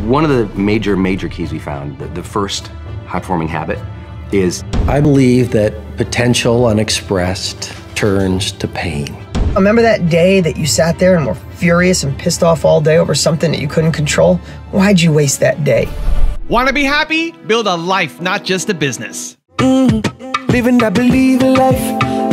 One of the major keys we found, the first high-performing habit, is I believe that potential unexpressed turns to pain. Remember that day that you sat there and were furious and pissed off all day over something that you couldn't control? Why'd you waste that day? Want to be happy? Build a life, not just a business. Living that believing life.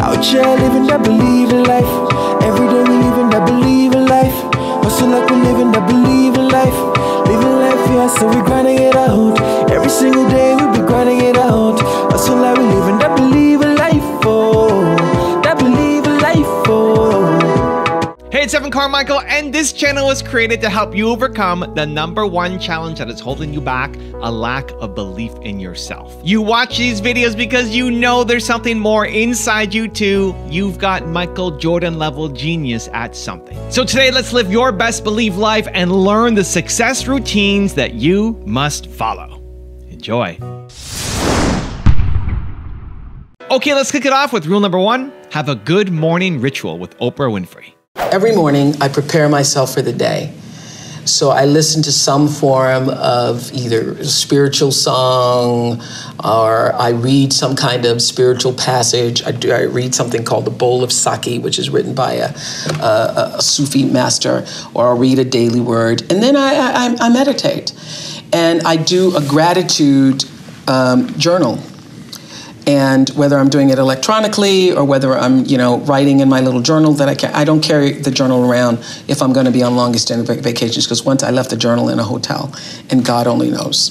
Out here living that believing life. Every day we living that believing life. Hustle like we living that believing life. Living life, yeah, so we grinding it out. Every single day we be grinding it out. Hustle like we living that believing life, oh. That believing life, oh. Hey, it's Evan Carmichael, and this channel was created to help you overcome the #1 challenge that is holding you back, a lack of belief in yourself. You watch these videos because you know there's something more inside you too. You've got Michael Jordan level genius at something. So today, let's live your best belief life and learn the success routines that you must follow. Enjoy. Okay, let's kick it off with rule #1. Have a good morning ritual with Oprah Winfrey. Every morning, I prepare myself for the day. So I listen to some form of either a spiritual song, or I read some kind of spiritual passage. I read something called The Bowl of Sake, which is written by a Sufi master, or I'll read a daily word. And then I meditate. And I do a gratitude journal. And whether I'm doing it electronically or whether I'm, writing in my little journal that I don't carry the journal around if I'm going to be on long extended vacations, because once I left the journal in a hotel, and God only knows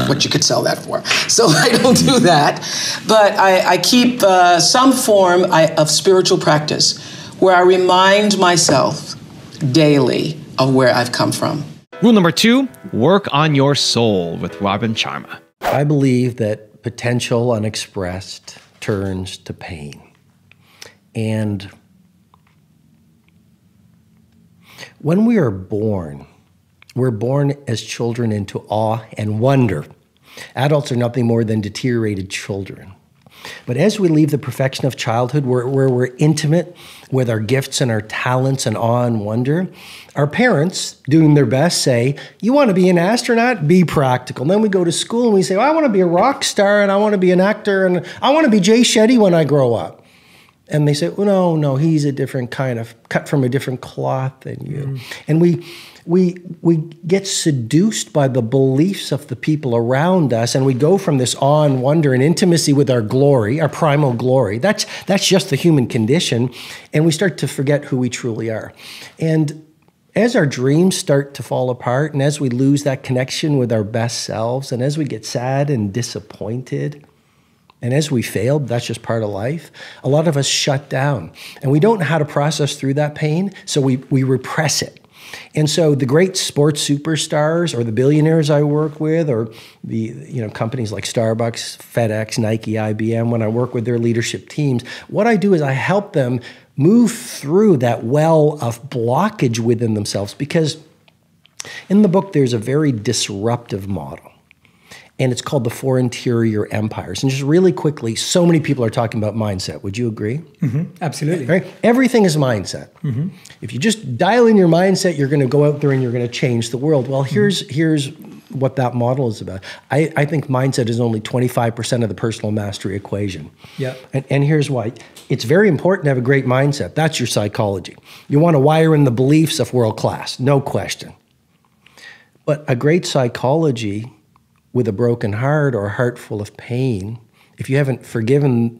what you could sell that for. So I don't do that. But I keep some form of spiritual practice where I remind myself daily of where I've come from. Rule #2, work on your soul with Robin Sharma. I believe that potential unexpressed turns to pain. And when we are born, we're born as children into awe and wonder. Adults are nothing more than deteriorated children. But as we leave the perfection of childhood, where we're intimate with our gifts and our talents and awe and wonder, our parents, doing their best, say, you want to be an astronaut? Be practical. And then we go to school and we say, well, I want to be a rock star and I want to be an actor and I want to be Jay Shetty when I grow up. And they say, well, no, he's a different kind of, cut from a different cloth than you. And we get seduced by the beliefs of the people around us, and we go from this awe and wonder and intimacy with our glory, our primal glory. That's just the human condition, and we start to forget who we truly are. And as our dreams start to fall apart, and as we lose that connection with our best selves, and as we get sad and disappointed, and as we failed, that's just part of life, a lot of us shut down. And we don't know how to process through that pain, so we repress it. And so the great sports superstars or the billionaires I work with, or the companies like Starbucks, FedEx, Nike, IBM, when I work with their leadership teams, what I do is I help them move through that well of blockage within themselves, because in the book there's a very disruptive model. And it's called the 4 Interior Empires. And just really quickly, so many people are talking about mindset. Would you agree? Absolutely. Right? Everything is mindset. If you just dial in your mindset, you're going to go out there and you're going to change the world. Well, here's what that model is about. I think mindset is only 25% of the personal mastery equation. Yeah. And here's why. It's very important to have a great mindset. That's your psychology. You want to wire in the beliefs of world class, no question. But a great psychology with a broken heart or a heart full of pain, if you haven't forgiven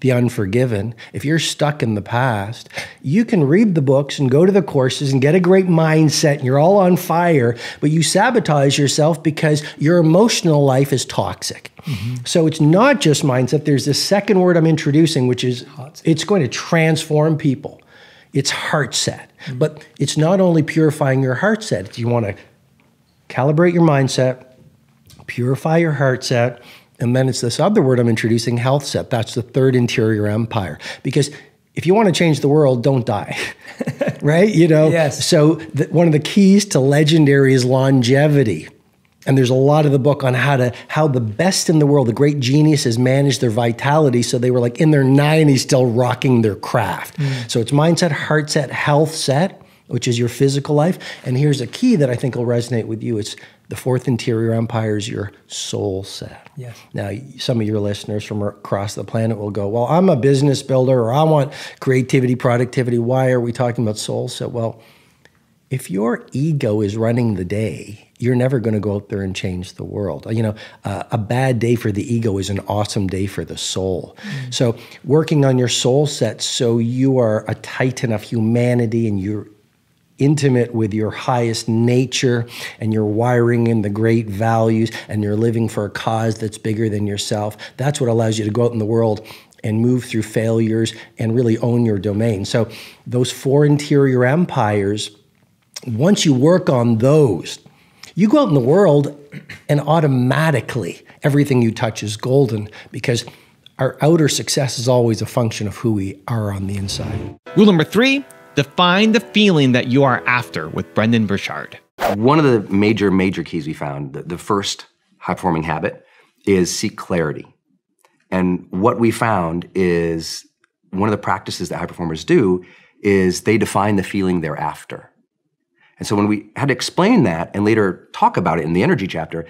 the unforgiven, if you're stuck in the past, you can read the books and go to the courses and get a great mindset and you're all on fire, but you sabotage yourself because your emotional life is toxic. So it's not just mindset. There's this second word I'm introducing, which is it's going to transform people. It's heart set. But it's not only purifying your heart set. You want to calibrate your mindset, purify your heart set, and then it's this other word I'm introducing, health set. That's the 3rd Interior Empire. Because if you want to change the world, don't die, right? Yes. So one of the keys to legendary is longevity. And there's a lot of the book on how the best in the world, the great geniuses, manage their vitality. So they were like in their 90s still rocking their craft. So it's mindset, heart set, health set. which is your physical life. And here's a key that I think will resonate with you. It's the fourth interior empire is your soul set. Yes. Now, some of your listeners from across the planet will go, well, I'm a business builder, or I want creativity, productivity. Why are we talking about soul set? Well, if your ego is running the day, you're never going to go out there and change the world. You know, a bad day for the ego is an awesome day for the soul. So working on your soul set so you are a titan of humanity and you're intimate with your highest nature and you're wiring in the great values and you're living for a cause that's bigger than yourself. That's what allows you to go out in the world and move through failures and really own your domain. So those four interior empires, once you work on those, you go out in the world and automatically everything you touch is golden, because our outer success is always a function of who we are on the inside. Rule number 3, define the feeling that you are after with Brendon Burchard. One of the major keys we found, the first high-performing habit, is seek clarity. And what we found is one of the practices that high performers do is they define the feeling they're after. And so when we had to explain that and later talk about it in the energy chapter,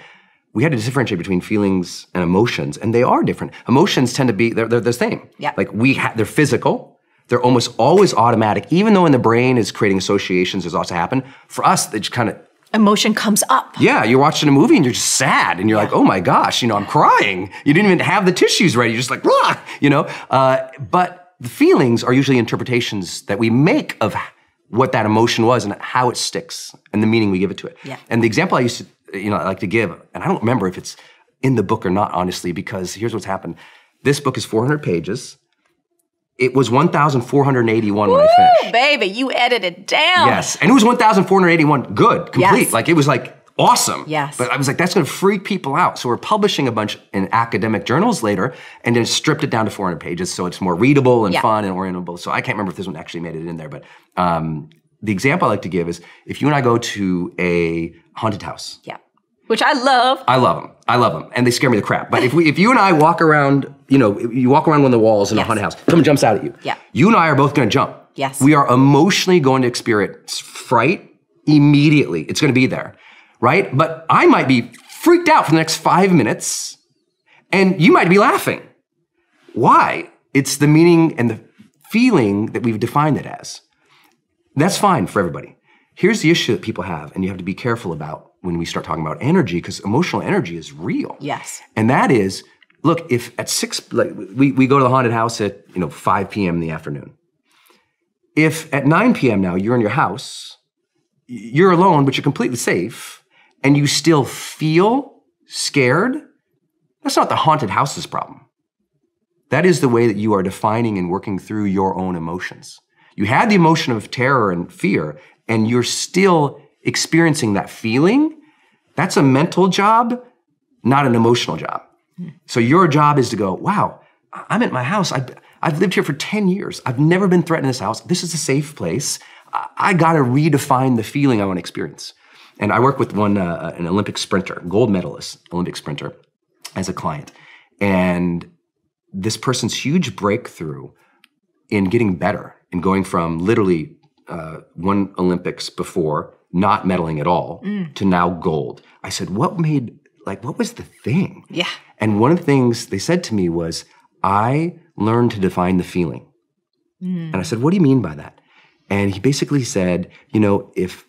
we had to differentiate between feelings and emotions, and they are different. Emotions tend to be, they're the same. Yeah. Like they're physical, they're almost always automatic, even though in the brain is creating associations, there's lots to happen. For us, they just kind of, Emotion comes up. yeah, you're watching a movie and you're just sad and you're like, oh my gosh, I'm crying. You didn't even have the tissues ready. You're just like, rah, but the feelings are usually interpretations that we make of what that emotion was and how it sticks and the meaning we give it to it. Yeah. And the example I used to, I like to give, and I don't remember if it's in the book or not, honestly, because here's what's happened. This book is 400 pages. It was 1,481 when I finished. Baby, you edited down. Yes, and it was 1,481 good, complete. Yes. Like it was like awesome. Yes. But I was like, that's gonna freak people out. So we're publishing a bunch in academic journals later and then stripped it down to 400 pages so it's more readable and fun and orientable. So I can't remember if this one actually made it in there, but the example I like to give is if you and I go to a haunted house. Yeah. Which I love. I love them, and they scare me the crap. But if you and I walk around, you walk around one of the walls in a haunted house, someone jumps out at you. Yeah. You and I are both gonna jump. Yes. We are emotionally going to experience fright immediately. It's gonna be there, right? But I might be freaked out for the next 5 minutes, and you might be laughing. Why? It's the meaning and the feeling that we've defined it as. That's fine for everybody. Here's the issue that people have, and you have to be careful about when we start talking about energy, because emotional energy is real. Yes. And that is, look, if at 6, like we go to the haunted house at 5 p.m. in the afternoon. If at 9 p.m. now you're in your house, you're alone, but you're completely safe, and you still feel scared, that's not the haunted house's problem. That is the way that you are defining and working through your own emotions. You had the emotion of terror and fear, and you're still experiencing that feeling. That's a mental job, not an emotional job. So your job is to go, wow, I'm at my house. I've lived here for 10 years. I've never been threatened in this house. This is a safe place. I got to redefine the feeling I want to experience. And I work with an Olympic sprinter, gold medalist, Olympic sprinter, as a client. And this person's huge breakthrough in getting better and going from literally won Olympics before, not medaling at all, to now gold. I said, what was the thing? Yeah. And one of the things they said to me was, I learned to define the feeling. And I said, what do you mean by that? And he basically said, if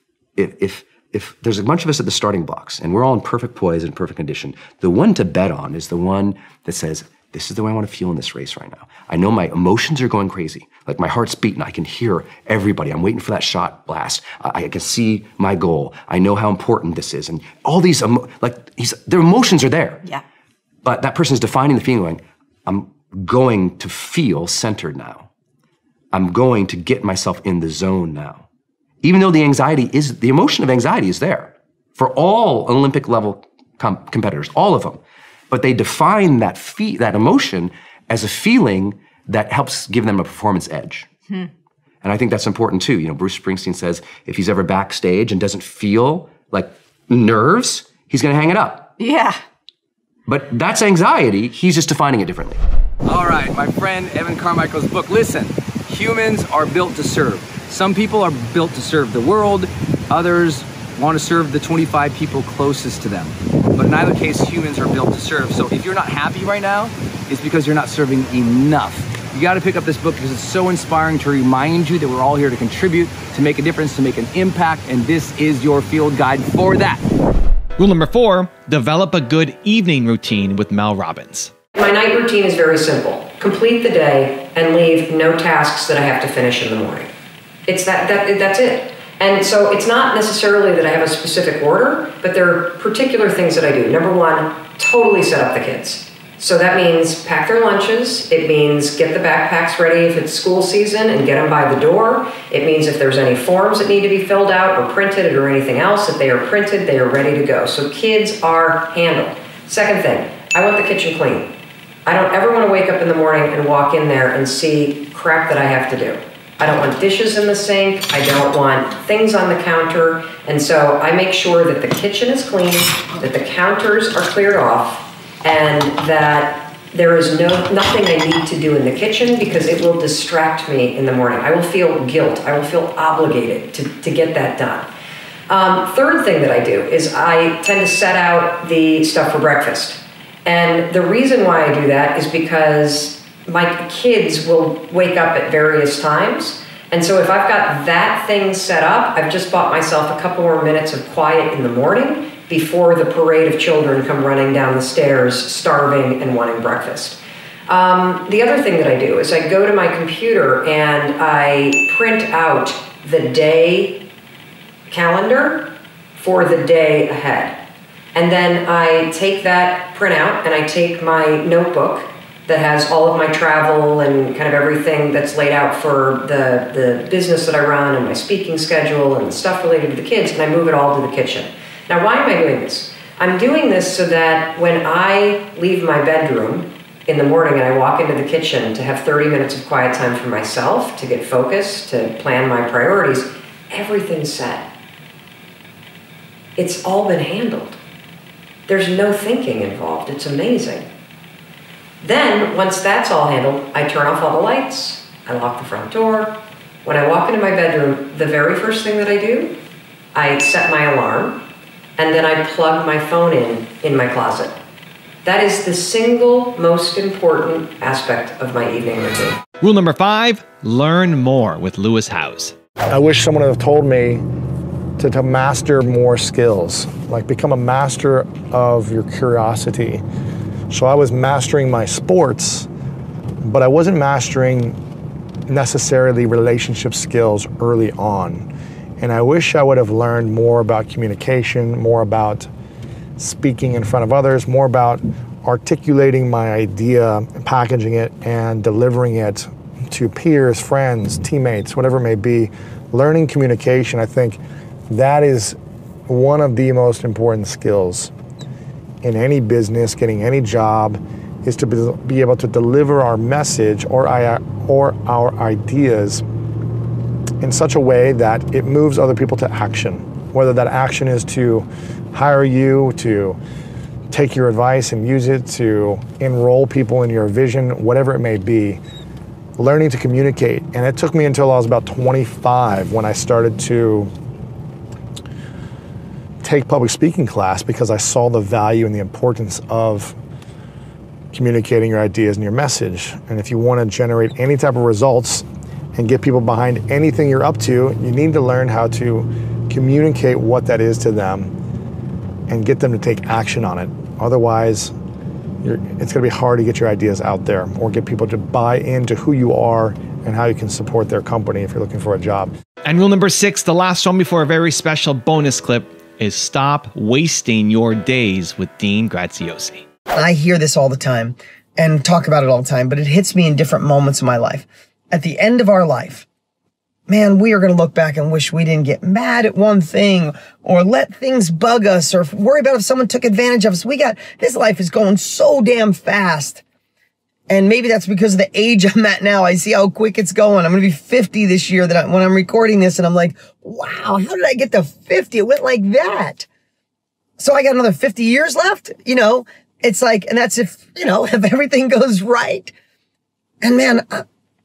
there's a bunch of us at the starting blocks and we're all in perfect poise and perfect condition, the one to bet on is the one that says, this is the way I want to feel in this race right now. I know my emotions are going crazy. Like my heart's beating. I can hear everybody. I'm waiting for that shot blast. I can see my goal. I know how important this is. And all these, their emotions are there. Yeah. But that person's defining the feeling going, I'm going to feel centered now. I'm going to get myself in the zone now. Even though the emotion of anxiety is there for all Olympic level competitors, all of them. But they define that emotion as a feeling that helps give them a performance edge. And I think that's important too. Bruce Springsteen says if he's ever backstage and doesn't feel like nerves, he's gonna hang it up. Yeah. But that's anxiety, he's just defining it differently. All right, my friend Evan Carmichael's book. Listen, humans are built to serve. Some people are built to serve the world, others want to serve the 25 people closest to them. But in either case, humans are built to serve. So if you're not happy right now, it's because you're not serving enough. You got to pick up this book because it's so inspiring to remind you that we're all here to contribute, to make a difference, to make an impact, and this is your field guide for that. Rule number 4, develop a good evening routine with Mel Robbins. My night routine is very simple. Complete the day and leave no tasks that I have to finish in the morning. It's that's it. And so it's not necessarily that I have a specific order, but there are particular things that I do. Number 1, totally set up the kids. So that means pack their lunches. It means get the backpacks ready if it's school season and get them by the door. It means if there's any forms that need to be filled out or printed or anything else, if they are printed, they are ready to go. So kids are handled. Second thing, I want the kitchen clean. I don't ever want to wake up in the morning and walk in there and see crap that I have to do. I don't want dishes in the sink. I don't want things on the counter. And so I make sure that the kitchen is clean, that the counters are cleared off, and that there is nothing I need to do in the kitchen because it will distract me in the morning. I will feel guilt. I will feel obligated to get that done. Third thing that I do is I tend to set out the stuff for breakfast. And the reason why I do that is because my kids will wake up at various times. And so if I've got that thing set up, I've just bought myself a couple more minutes of quiet in the morning before the parade of children come running down the stairs, starving and wanting breakfast. The other thing that I do is I go to my computer and I print out the day calendar for the day ahead. And then I take that printout and I take my notebook that has all of my travel and kind of everything that's laid out for the business that I run and my speaking schedule and stuff related to the kids, and I move it all to the kitchen. Now, why am I doing this? I'm doing this so that when I leave my bedroom in the morning and I walk into the kitchen to have 30 minutes of quiet time for myself, to get focused, to plan my priorities, everything's set. It's all been handled. There's no thinking involved. It's amazing. Then, once that's all handled, I turn off all the lights, I lock the front door. When I walk into my bedroom, the very first thing that I do, I set my alarm, and then I plug my phone in my closet. That is the single most important aspect of my evening routine. Rule number 5, learn more with Lewis Howes. I wish someone would have told me to master more skills, like become a master of your curiosity. So I was mastering my sports, but I wasn't mastering necessarily relationship skills early on. And I wish I would have learned more about communication, more about speaking in front of others, more about articulating my idea, packaging it, and delivering it to peers, friends, teammates, whatever it may be. Learning communication, I think that is one of the most important skills in any business, getting any job, is to be able to deliver our message or our ideas in such a way that it moves other people to action. Whether that action is to hire you, to take your advice and use it, to enroll people in your vision, whatever it may be. Learning to communicate. And it took me until I was about 25 when I started to take public speaking class, because I saw the value and the importance of communicating your ideas and your message. And if you want to generate any type of results and get people behind anything you're up to, you need to learn how to communicate what that is to them and get them to take action on it. Otherwise, it's going to be hard to get your ideas out there or get people to buy into who you are and how you can support their company if you're looking for a job. And rule number 6, the last one before a very special bonus clip, is stop wasting your days with Dean Graziosi. I hear this all the time and talk about it all the time, but it hits me in different moments of my life. At the end of our life, man, we are going to look back and wish we didn't get mad at one thing or let things bug us or worry about if someone took advantage of us. This life is going so damn fast. And maybe that's because of the age I'm at now. I see how quick it's going. I'm going to be 50 this year when I'm recording this, and I'm like, wow, how did I get to 50? It went like that. So I got another 50 years left, it's like, and that's if everything goes right. And man,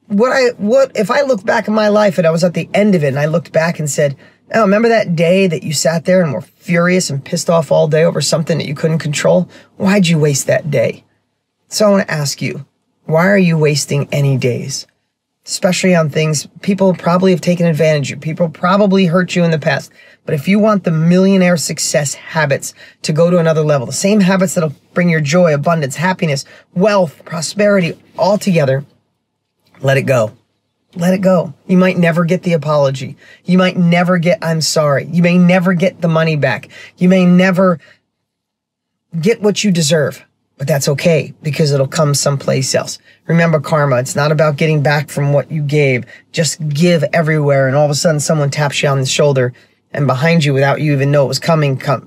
What if I look back in my life and I was at the end of it and I looked back and said, oh, remember that day that you sat there and were furious and pissed off all day over something that you couldn't control? Why'd you waste that day? So I want to ask you, why are you wasting any days? Especially on things people probably have taken advantage of. People probably hurt you in the past. But if you want the millionaire success habits to go to another level, the same habits that'll bring your joy, abundance, happiness, wealth, prosperity all together, let it go. Let it go. You might never get the apology. You might never get I'm sorry. You may never get the money back. You may never get what you deserve. But that's okay, because it'll come someplace else. Remember karma. It's not about getting back from what you gave. Just give everywhere, and all of a sudden someone taps you on the shoulder, and behind you, without you even know it was coming, comes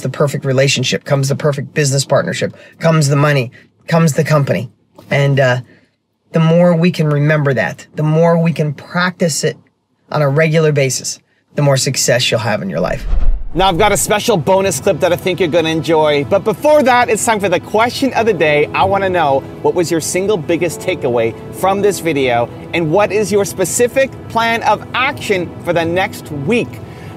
the perfect relationship, comes the perfect business partnership, comes the money, comes the company. And the more we can remember that, the more we can practice it on a regular basis, the more success you'll have in your life. Now I've got a special bonus clip that I think you're gonna enjoy. But before that, it's time for the question of the day. I wanna know, what was your single biggest takeaway from this video? And what is your specific plan of action for the next week?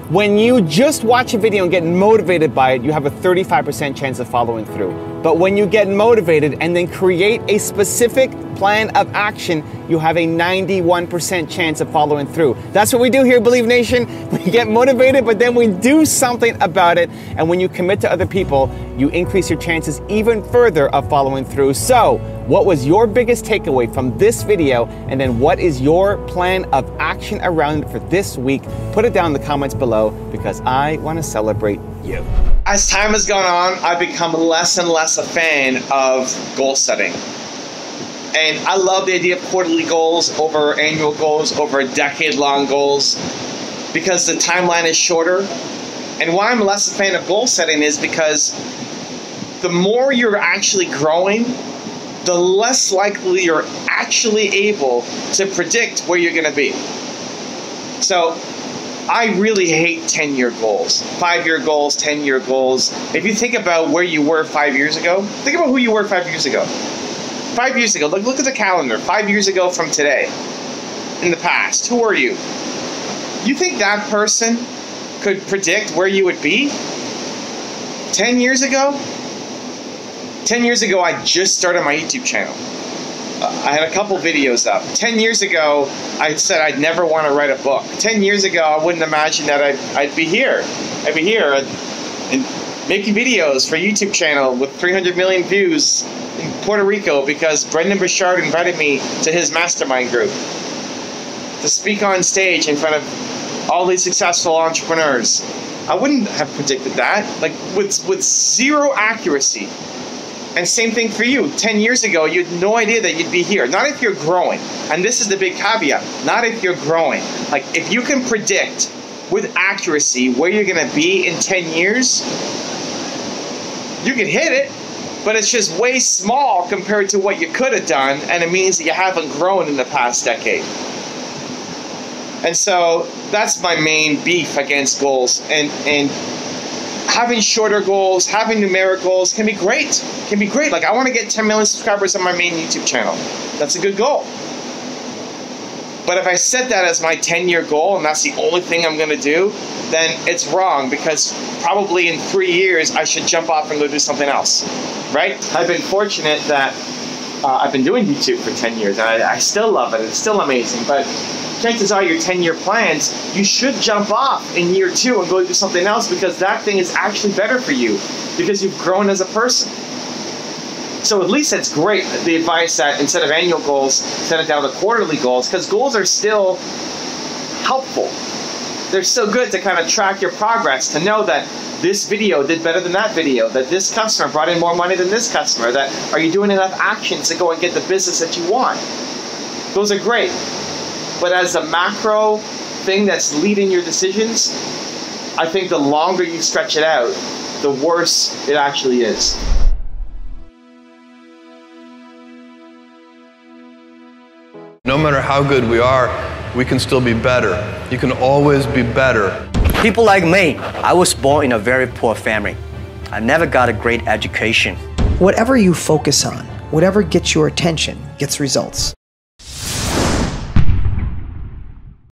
When you just watch a video and get motivated by it, you have a 35% chance of following through. But when you get motivated and then create a specific plan of action, you have a 91% chance of following through. That's what we do here, Believe Nation. We get motivated, but then we do something about it. And when you commit to other people, you increase your chances even further of following through. So, what was your biggest takeaway from this video? And then what is your plan of action around it for this week? Put it down in the comments below, because I want to celebrate you. As time has gone on, I've become less and less a fan of goal setting. And I love the idea of quarterly goals over annual goals, over decade-long goals, because the timeline is shorter. And why I'm less a fan of goal setting is because the more you're actually growing, the less likely you're actually able to predict where you're going to be. So I really hate 10-year goals, 5-year goals, 10-year goals. If you think about where you were 5 years ago, think about who you were 5 years ago. 5 years ago, look at the calendar. 5 years ago from today, in the past, who are you? You think that person could predict where you would be 10 years ago? 10 years ago, I just started my YouTube channel. I had a couple videos up. 10 years ago, I said I'd never want to write a book. 10 years ago, I wouldn't imagine that I'd be here. I'd be here and making videos for a YouTube channel with 300 million views in Puerto Rico because Brendan Burchard invited me to his mastermind group to speak on stage in front of all these successful entrepreneurs. I wouldn't have predicted that, like with zero accuracy. And same thing for you. 10 years ago, you had no idea that you'd be here. Not if you're growing. And this is the big caveat. Not if you're growing. Like, if you can predict with accuracy where you're going to be in 10 years, you can hit it, but it's just way small compared to what you could have done, and it means that you haven't grown in the past decade. And so that's my main beef against goals. And having shorter goals, having numeric goals can be great. Can be great. Like, I want to get 10 million subscribers on my main YouTube channel. That's a good goal. But if I set that as my 10-year goal and that's the only thing I'm going to do, then it's wrong, because probably in 3 years I should jump off and go do something else, right? I've been fortunate that I've been doing YouTube for 10 years and I still love it. It's still amazing. But chances are your 10-year plans, you should jump off in year 2 and go do something else, because that thing is actually better for you because you've grown as a person. So at least it's great, the advice that instead of annual goals, set it down to quarterly goals, because goals are still helpful. They're still good to kind of track your progress, to know that this video did better than that video, that this customer brought in more money than this customer, that are you doing enough actions to go and get the business that you want. Those are great. But as a macro thing that's leading your decisions, I think the longer you stretch it out, the worse it actually is. No matter how good we are, we can still be better. You can always be better. People like me, I was born in a very poor family. I never got a great education. Whatever you focus on, whatever gets your attention, gets results.